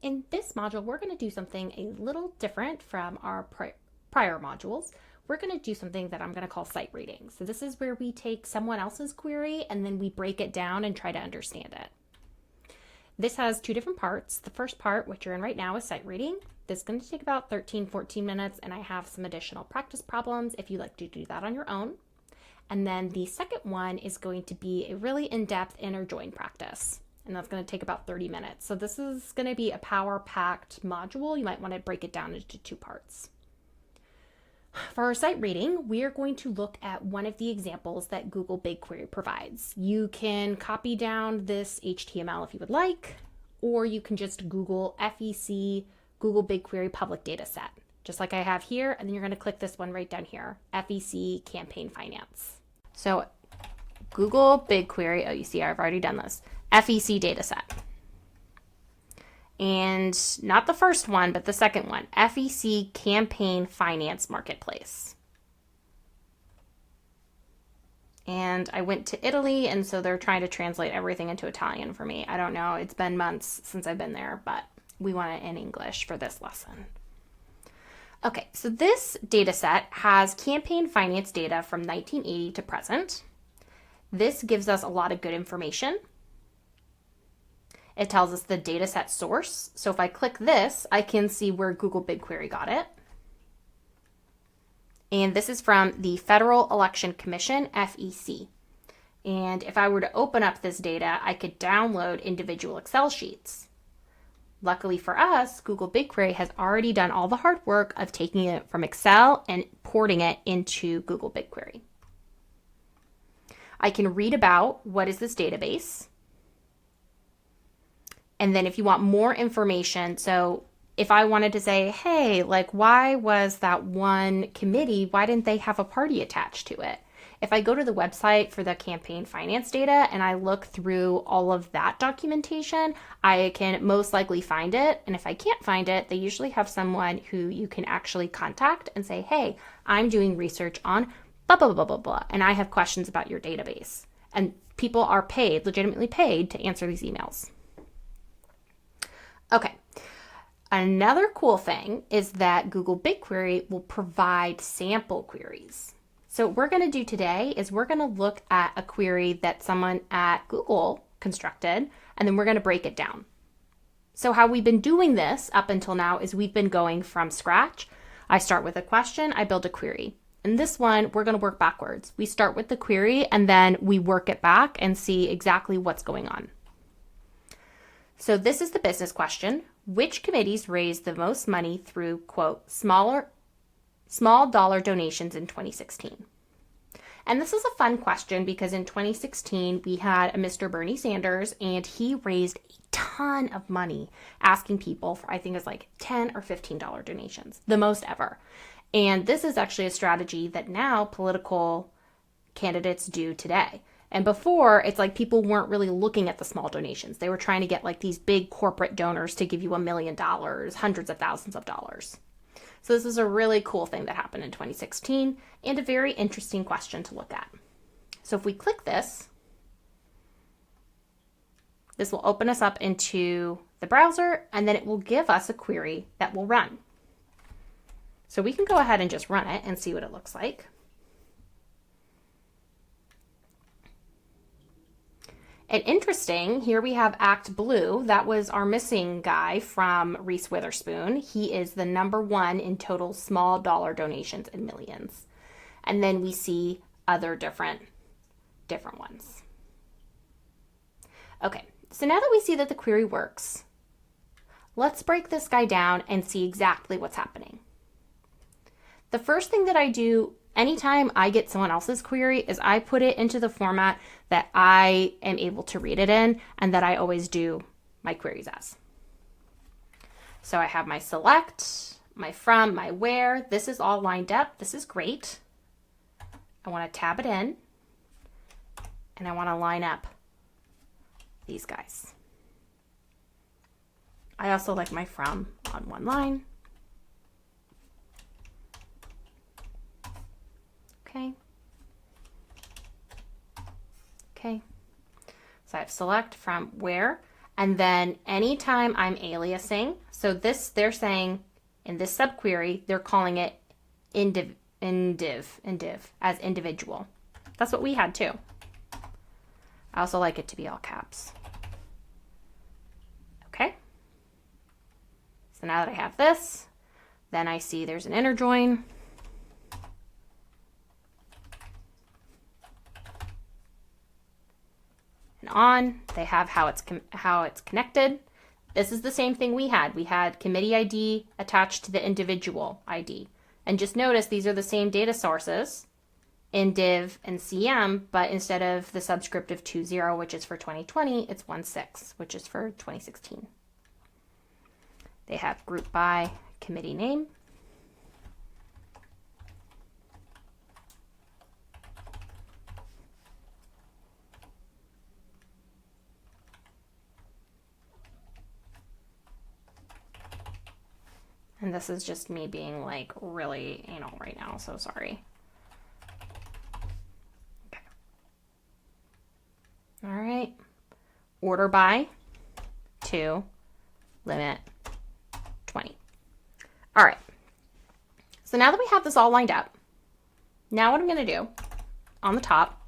In this module, we're going to do something a little different from our prior modules. We're going to do something that I'm going to call site reading. So this is where we take someone else's query and then we break it down and try to understand it. This has two different parts. The first part, which you're in right now, is site reading. This is going to take about 13-14 minutes, and I have some additional practice problems if you'd like to do that on your own. And then the second one is going to be a really in-depth inner join practice. And that's going to take about 30 minutes. So this is going to be a power-packed module. You might want to break it down into two parts. For our site reading, we are going to look at one of the examples that Google BigQuery provides. You can copy down this HTML if you would like, or you can just Google FEC Google BigQuery public data set, just like I have here. And then you're going to click this one right down here, FEC campaign finance. So Google BigQuery, oh, you see I've already done this, FEC dataset. And not the first one, but the second one, FEC campaign finance marketplace. And I went to Italy, and so they're trying to translate everything into Italian for me. I don't know, it's been months since I've been there, but we want it in English for this lesson. Okay, so this data set has campaign finance data from 1980 to present. This gives us a lot of good information. It tells us the data set source. So if I click this, I can see where Google BigQuery got it. And this is from the Federal Election Commission, FEC. And if I were to open up this data, I could download individual Excel sheets. Luckily for us, Google BigQuery has already done all the hard work of taking it from Excel and porting it into Google BigQuery. I can read about what is this database. And then if you want more information, so if I wanted to say, hey, like, why was that one committee, why didn't they have a party attached to it? If I go to the website for the campaign finance data and I look through all of that documentation, I can most likely find it. And if I can't find it, they usually have someone who you can actually contact and say, hey, I'm doing research on blah, blah, blah, blah, blah, and I have questions about your database. And people are paid, legitimately paid, to answer these emails. Okay. Another cool thing is that Google BigQuery will provide sample queries. So what we're going to do today is we're going to look at a query that someone at Google constructed, and then we're going to break it down. So how we've been doing this up until now is we've been going from scratch. I start with a question, I build a query. In this one, we're going to work backwards. We start with the query, and then we work it back and see exactly what's going on. So this is the business question. Which committees raised the most money through, quote, small dollar donations in 2016? And this is a fun question because in 2016, we had a Mr. Bernie Sanders, and he raised a ton of money asking people for, I think it's like $10 or $15 donations, the most ever. And this is actually a strategy that now political candidates do today. And before, it's like people weren't really looking at the small donations. They were trying to get like these big corporate donors to give you $1 million, hundreds of thousands of dollars. So this is a really cool thing that happened in 2016 and a very interesting question to look at. So if we click this, this will open us up into the browser, and then it will give us a query that will run. So we can go ahead and just run it and see what it looks like. And interesting, here we have Act Blue. That was our missing guy from Reese Witherspoon. He is the #1 in total small dollar donations in millions. And then we see other different ones. Okay, so now that we see that the query works, let's break this guy down and see exactly what's happening. The first thing that I do anytime I get someone else's query is I put it into the format that I am able to read it in and that I always do my queries as. So I have my select, my from, my where. This is all lined up. This is great. I want to tab it in, and I want to line up these guys. I also like my from on one line. Okay. Okay. So I have select, from, where, And then anytime I'm aliasing, so this, they're saying in this subquery, they're calling it indiv as individual. That's what we had too. I also like it to be all caps. Okay. So now that I have this, then I see there's an inner join. And on, they have how it's connected. This is the same thing we had. We had committee ID attached to the individual ID. And just notice these are the same data sources, indiv and CM, but instead of the subscript of 20, which is for 2020, it's 16, which is for 2016. They have group by committee name. And this is just me being like really anal right now, so sorry. Okay. All right. Order by to limit 20. All right. So now that we have this all lined up, now what I'm going to do on the top,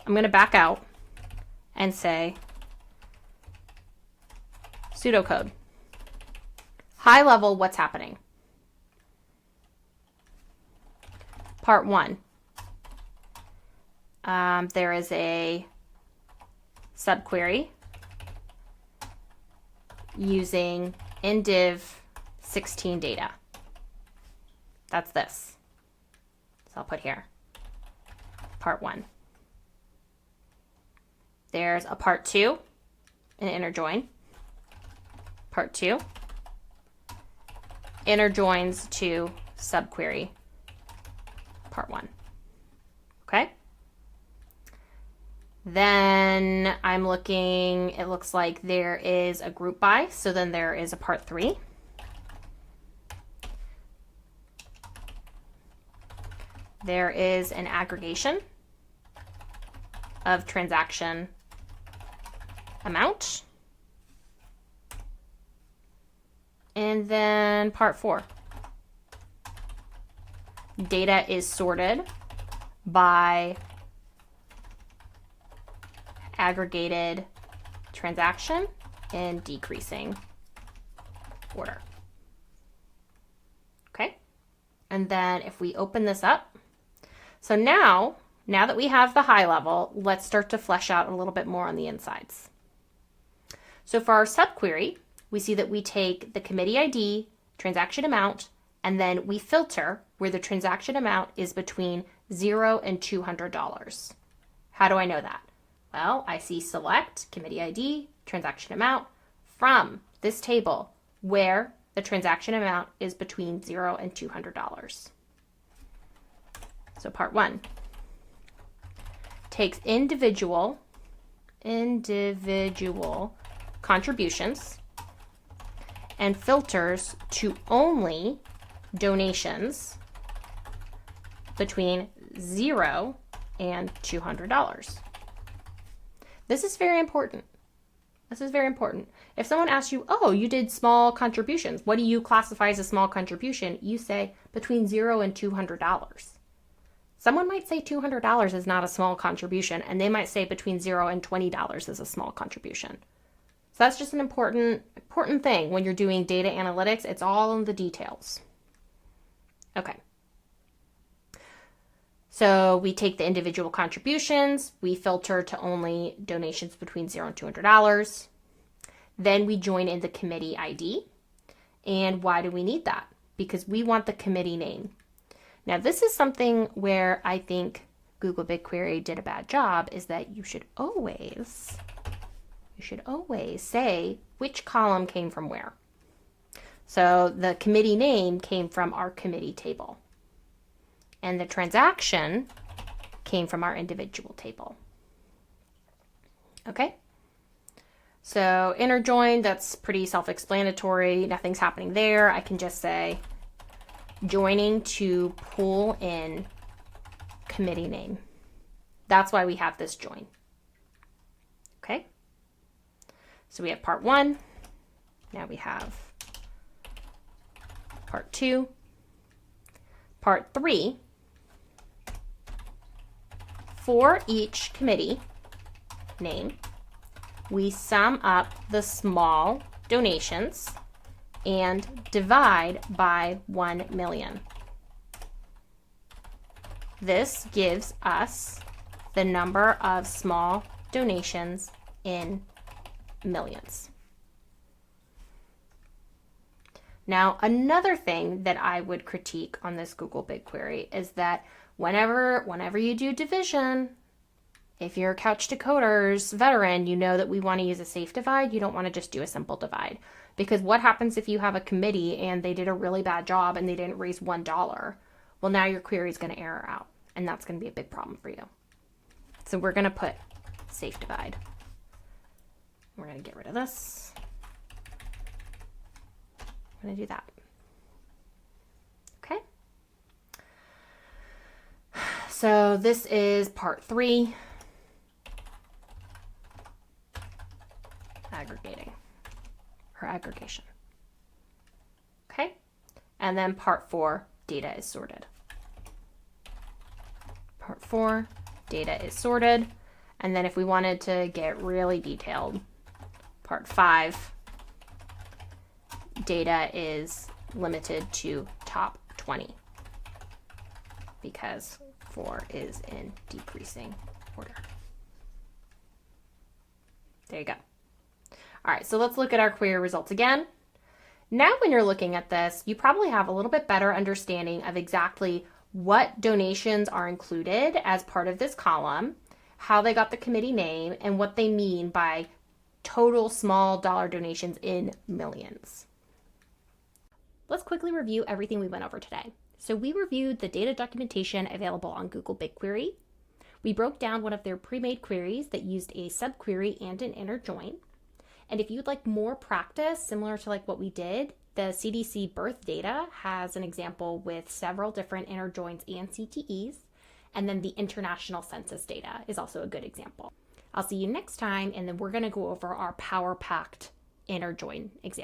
I'm going to back out and say pseudocode. High level, what's happening? Part 1. There is a subquery using indiv 16 data. That's this. So I'll put here. Part 1. There's a part 2, an inner join. Part 2. Inner joins to subquery part 1. Okay. Then I'm looking, it looks like there is a group by, so then there is a part 3. There is an aggregation of transaction amount. And then part 4. Data is sorted by aggregated transaction in decreasing order. Okay. And then if we open this up, so now that we have the high level, let's start to flesh out a little bit more on the insides. So for our subquery, we see that we take the committee ID, transaction amount, and then we filter where the transaction amount is between $0 and $200. How do I know that? Well, I see select committee ID, transaction amount from this table where the transaction amount is between $0 and $200. So part 1 takes individual contributions and filters to only donations between $0 and $200. This is very important. This is very important. If someone asks you, oh, you did small contributions, what do you classify as a small contribution? You say between $0 and $200. Someone might say $200 is not a small contribution, and they might say between $0 and $20 is a small contribution. So that's just an important thing when you're doing data analytics. It's all in the details. Okay. So we take the individual contributions, we filter to only donations between $0 and $200. Then we join in the committee ID. And why do we need that? Because we want the committee name. Now this is something where I think Google BigQuery did a bad job, is that you should always say which column came from where. So the committee name came from our committee table. And the transaction came from our individual table. Okay? So inner join, that's pretty self-explanatory. Nothing's happening there. I can just say joining to pull in committee name. That's why we have this join. Okay? So we have part 1. Now we have part 2. Part 3. For each committee name, we sum up the small donations and divide by 1 million. This gives us the number of small donations in millions. Now, another thing that I would critique on this Google BigQuery is that whenever you do division, if you're a Couch to Coders veteran, you know that we want to use a safe divide. You don't want to just do a simple divide. Because what happens if you have a committee and they did a really bad job and they didn't raise $1? Well, now your query is going to error out, and that's going to be a big problem for you. So we're going to put safe divide. We're going to get rid of this. I'm going to do that. Okay. So this is part 3. Aggregating or aggregation. Okay. And then part 4, data is sorted. Part 4, data is sorted. And then if we wanted to get really detailed, part 5, data is limited to top 20 because 4 is in decreasing order. There you go. All right, so let's look at our query results again. Now when you're looking at this, you probably have a little bit better understanding of exactly what donations are included as part of this column, how they got the committee name, and what they mean by total small dollar donations in millions. Let's quickly review everything we went over today. So we reviewed the data documentation available on Google BigQuery. We broke down one of their pre-made queries that used a subquery and an inner join. And if you'd like more practice, similar to like what we did, the CDC birth data has an example with several different inner joins and CTEs. And then the international census data is also a good example. I'll see you next time, and then we're going to go over our power-packed inner join example.